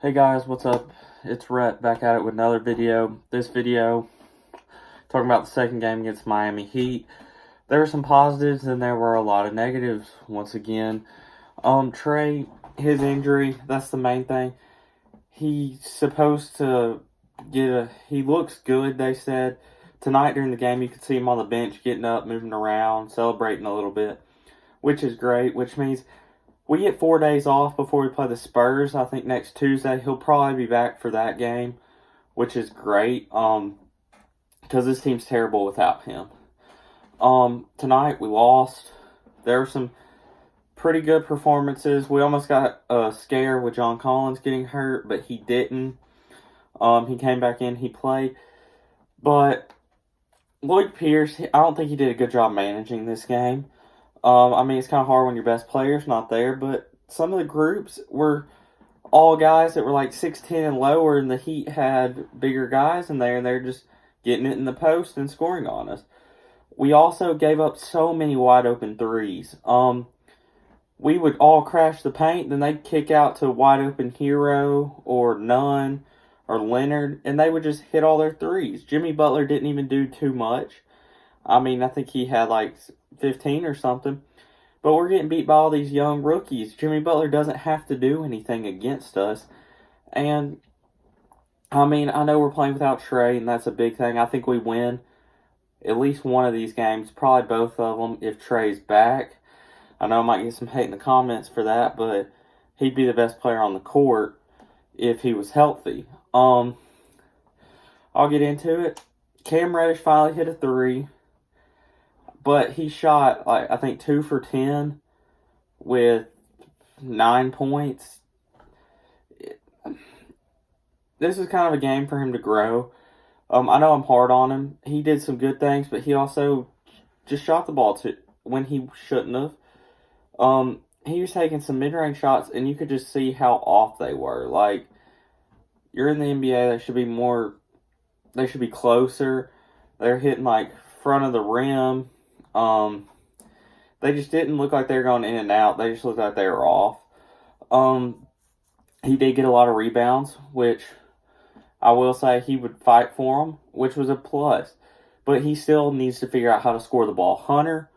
Hey guys, what's up? It's Rhett back at it with another video. This video, talking about the second game against Miami Heat. There were some positives and there were a lot of negatives once again. Trae, his injury, that's the main thing. He's supposed to he looks good, they said. Tonight during the game, you could see him on the bench getting up, moving around, celebrating a little bit, which is great, which means we get 4 days off before we play the Spurs. I think next Tuesday he'll probably be back for that game, which is great. Because this team's terrible without him. Tonight we lost. There were some pretty good performances. We almost got a scare with John Collins getting hurt, but he didn't. He came back in, he played. But Lloyd Pierce, I don't think he did a good job managing this game. It's kind of hard when your best player's not there, but some of the groups were all guys that were like 6'10 and lower, and the Heat had bigger guys in there, and they're just getting it in the post and scoring on us. We also gave up so many wide open threes. We would all crash the paint, then they'd kick out to wide open Hero or Nunn or Leonard, and they would just hit all their threes. Jimmy Butler didn't even do too much. I think he had like 15 or something. But we're getting beat by all these young rookies. Jimmy Butler doesn't have to do anything against us. And, I know we're playing without Trae, and that's a big thing. I think we win at least one of these games, probably both of them, if Trae's back. I know I might get some hate in the comments for that, but he'd be the best player on the court if he was healthy. I'll get into it. Cam Reddish finally hit a three. But he shot, I think 2 for 10 with 9 points. This is kind of a game for him to grow. I know I'm hard on him. He did some good things, but he also just shot the ball when he shouldn't have. He was taking some mid-range shots, and you could just see how off they were. Like, you're in the NBA, they should be closer. They're hitting, front of the rim. They just didn't look like they were going in and out. They just looked like they were off. He did get a lot of rebounds, which I will say he would fight for them, which was a plus. But he still needs to figure out how to score the ball. Hunter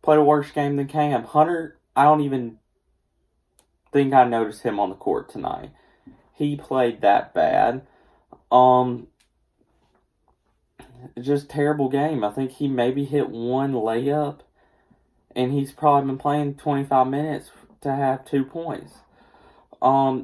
played a worse game than Cam. Hunter, I don't even think I noticed him on the court tonight. He played that bad. Just terrible game. I think he maybe hit one layup, and he's probably been playing 25 minutes to have 2 points.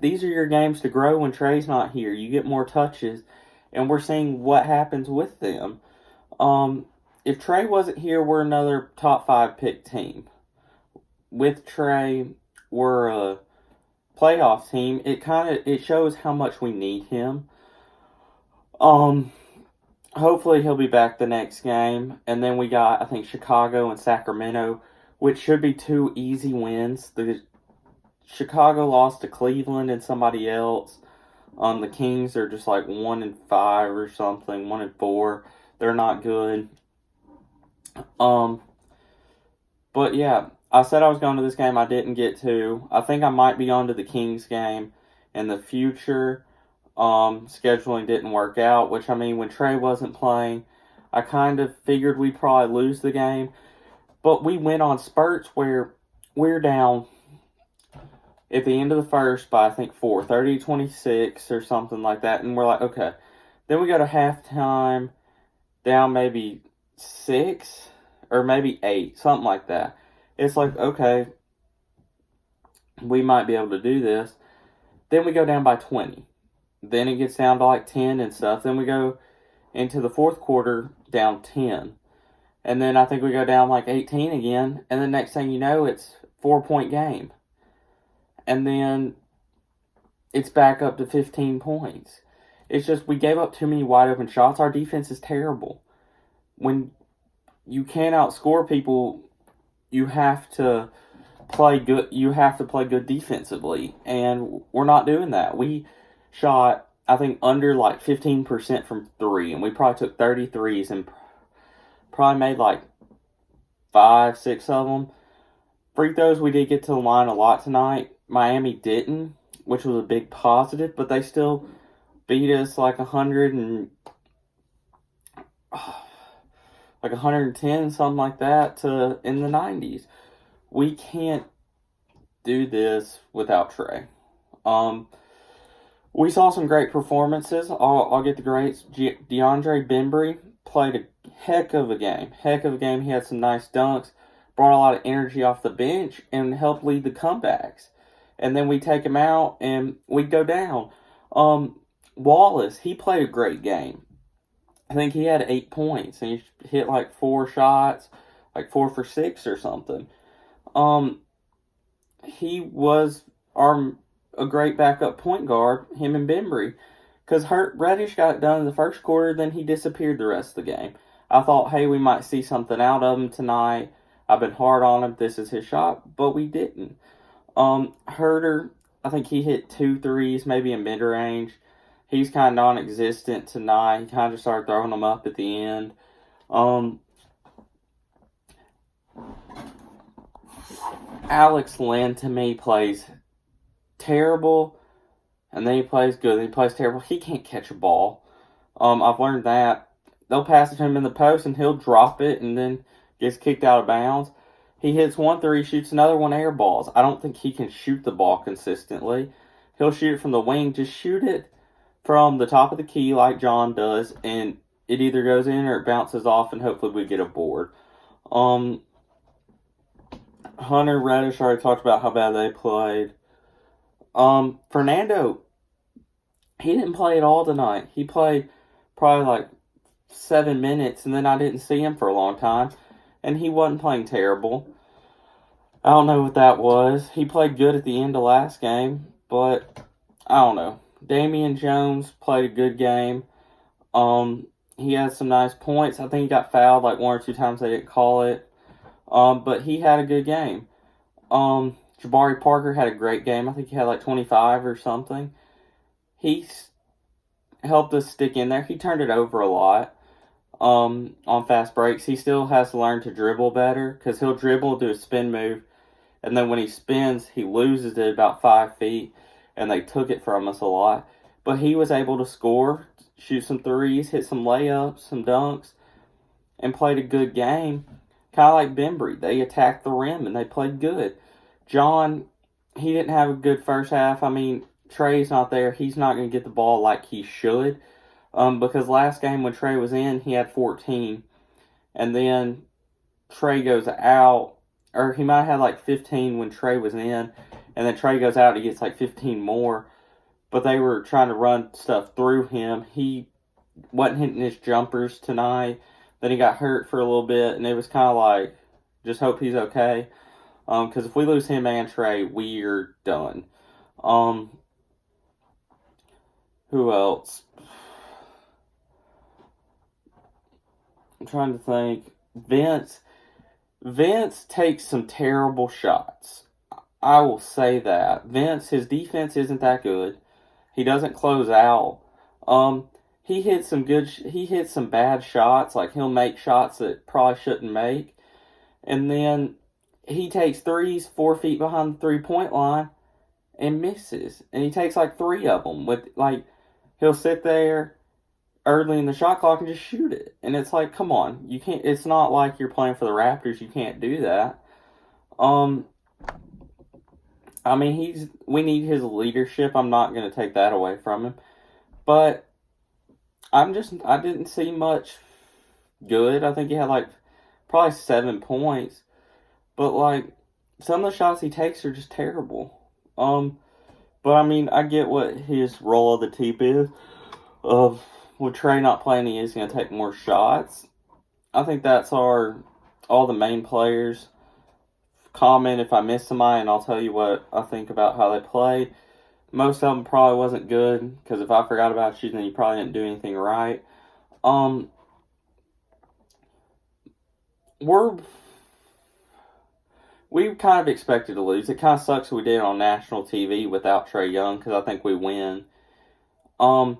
These are your games to grow when Trae's not here. You get more touches, and we're seeing what happens with them. If Trae wasn't here, we're another top 5 pick team. With Trae, we're a playoff team. It shows how much we need him. Hopefully he'll be back the next game. And then we got, I think, Chicago and Sacramento, which should be 2 easy wins. The Chicago lost to Cleveland and somebody else. The Kings are just 1-5 or something, 1-4. They're not good. But yeah, I said I was going to this game. I didn't get to. I think I might be on to the Kings game in the future. Scheduling didn't work out, which, when Trae wasn't playing, I kind of figured we'd probably lose the game. But we went on spurts where we're down at the end of the first by, I think, 4, 30-26 or something like that. And we're like, okay. Then we go to halftime, down maybe 6 or maybe 8, something like that. It's like, okay, we might be able to do this. Then we go down by 20. Then it gets down to 10 and stuff. Then we go into the fourth quarter down 10. And then I think we go down 18 again. And the next thing you know, it's 4-point game. And then it's back up to 15 points. It's just we gave up too many wide open shots. Our defense is terrible. When you can't outscore people, you have to play good. You have to play good defensively. And we're not doing that. We shot, I think, under 15% from 3, and we probably took 33s and probably made 5, 6 of them. Free throws, we did get to the line a lot tonight. Miami didn't. which was a big positive, but they still beat us like 110, something like that, to in the 90s. We can't do this without Trae. We saw some great performances. I'll get the greats. DeAndre Bembry played a heck of a game. Heck of a game. He had some nice dunks, brought a lot of energy off the bench, and helped lead the comebacks. And then we take him out, and we go down. Wallace, he played a great game. I think he had 8 points, and he hit like 4 shots, like 4 for 6 or something. He was a great backup point guard, him and Bembry, because Reddish got it done in the first quarter, then he disappeared the rest of the game. I thought, hey, we might see something out of him tonight. I've been hard on him. This is his shot, but we didn't. Herter, I think he hit 2 threes, maybe in mid-range. He's kind of non-existent tonight. He kind of started throwing them up at the end. Alex Len, to me, plays terrible, and then he plays good, and he plays terrible. He can't catch a ball. I've learned that. They'll pass it to him in the post, and he'll drop it, and then gets kicked out of bounds. He hits 1 3, shoots another 1 air balls. I don't think he can shoot the ball consistently. He'll shoot it from the wing. Just shoot it from the top of the key like John does, and it either goes in or it bounces off, and hopefully we get a board. Hunter, Reddish, already talked about how bad they played. Fernando, he didn't play at all tonight. He played probably like 7 minutes, and then I didn't see him for a long time, and he wasn't playing terrible. I don't know what that was. He played good at the end of last game, but I don't know. Damian Jones played a good game. He had some nice points. I think he got fouled like 1 or 2 times. They didn't call it. But he had a good game. Jabari Parker had a great game. I think he had like 25 or something. He helped us stick in there. He turned it over a lot on fast breaks. He still has to learn to dribble better, because he'll dribble, do a spin move, and then when he spins, he loses it about 5 feet, and they took it from us a lot. But he was able to score, shoot some threes, hit some layups, some dunks, and played a good game. Kind of like Bembry. They attacked the rim, and they played good. John, he didn't have a good first half. I mean, Trae's not there. He's not going to get the ball like he should. Because last game when Trae was in, he had 14. And then Trae goes out, or he might have had like 15 when Trae was in. And then Trae goes out, he gets like 15 more. But they were trying to run stuff through him. He wasn't hitting his jumpers tonight. Then he got hurt for a little bit, and it was kind of like, just hope he's okay. Because if we lose him and Trae, we're done. Who else? I'm trying to think. Vince takes some terrible shots. I will say that. Vince, his defense isn't that good. He doesn't close out. He hits some bad shots. Like, he'll make shots that probably shouldn't make. And then he takes threes 4 feet behind the 3-point line and misses. And he takes like 3 of them. He'll sit there early in the shot clock and just shoot it. And it's like, come on. You can't. It's not like you're playing for the Raptors. You can't do that. I mean, we need his leadership. I'm not going to take that away from him. But I didn't see much good. I think he had like probably 7 points. But like, some of the shots he takes are just terrible. But I mean, I get what his role of the team is. With Trae not playing, he is going to take more shots. I think that's all the main players. Comment if I miss somebody, and I'll tell you what I think about how they played. Most of them probably wasn't good, because if I forgot about you, then you probably didn't do anything right. We kind of expected to lose. It kind of sucks we did on national TV without Trae Young, because I think we win. But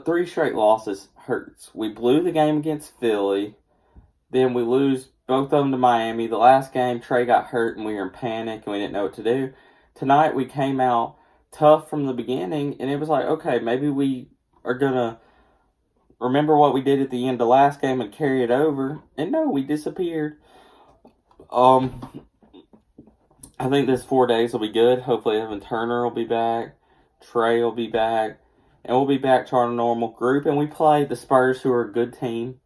3 straight losses hurts. We blew the game against Philly. Then we lose both of them to Miami. The last game, Trae got hurt, and we were in panic, and we didn't know what to do. tonight we came out tough from the beginning, and it was like, okay, maybe we are going to remember what we did at the end of the last game and carry it over. And no, we disappeared. I think this 4 days will be good. Hopefully Evan Turner will be back. Trae will be back. And we'll be back to our normal group. And we play the Spurs, who are a good team.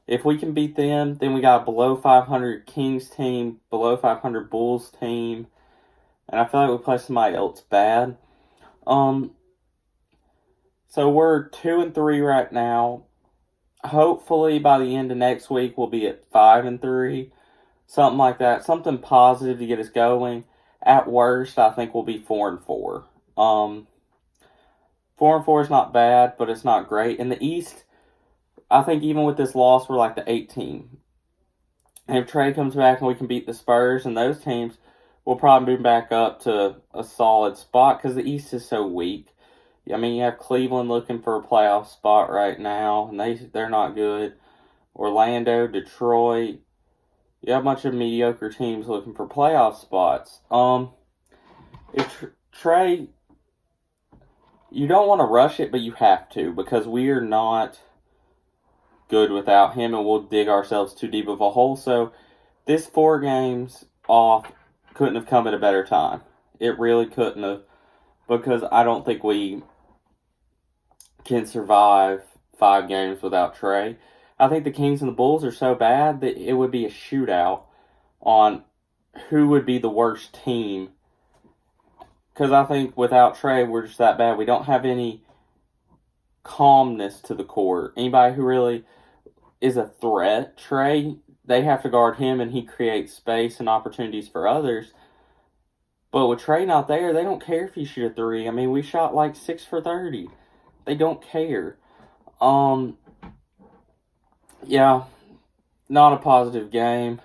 If we can beat them, then we got a below 500 Kings team, below 500 Bulls team. And I feel like we play somebody else bad. So we're 2-3 right now. Hopefully by the end of next week we'll be at 5-3. Something like that. Something positive to get us going. At worst, I think we'll be 4-4. 4-4 is not bad, but it's not great. In the East, I think even with this loss, we're like the 8 team. And if Trae comes back and we can beat the Spurs and those teams, we'll probably move back up to a solid spot because the East is so weak. I mean, you have Cleveland looking for a playoff spot right now, and they're not good. Orlando, Detroit. You have a bunch of mediocre teams looking for playoff spots. If Trae, you don't want to rush it, but you have to because we are not good without him, and we'll dig ourselves too deep of a hole. So this 4 games off couldn't have come at a better time. It really couldn't have, because I don't think we can survive 5 games without Trae. I think the Kings and the Bulls are so bad that it would be a shootout on who would be the worst team. Because I think without Trae, we're just that bad. We don't have any calmness to the court. Anybody who really is a threat, Trae, they have to guard him, and he creates space and opportunities for others. But with Trae not there, they don't care if you shoot a 3. I mean, we shot like 6 for 30. They don't care. Yeah, not a positive game.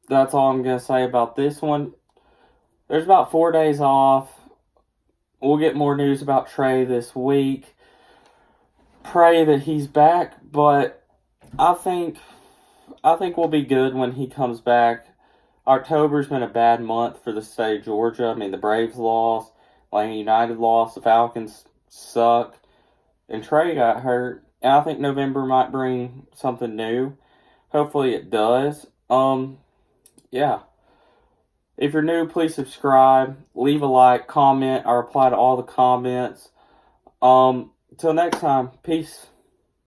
That's all I'm going to say about this one. There's about 4 days off. We'll get more news about Trae this week. Pray that he's back, but I think we'll be good when he comes back. October's been a bad month for the state of Georgia. I mean, the Braves lost, Atlanta United lost, the Falcons suck, and Trae got hurt. And I think November might bring something new. Hopefully it does. Yeah. If you're new, please subscribe, leave a like, comment. I reply to all the comments. Till next time, peace.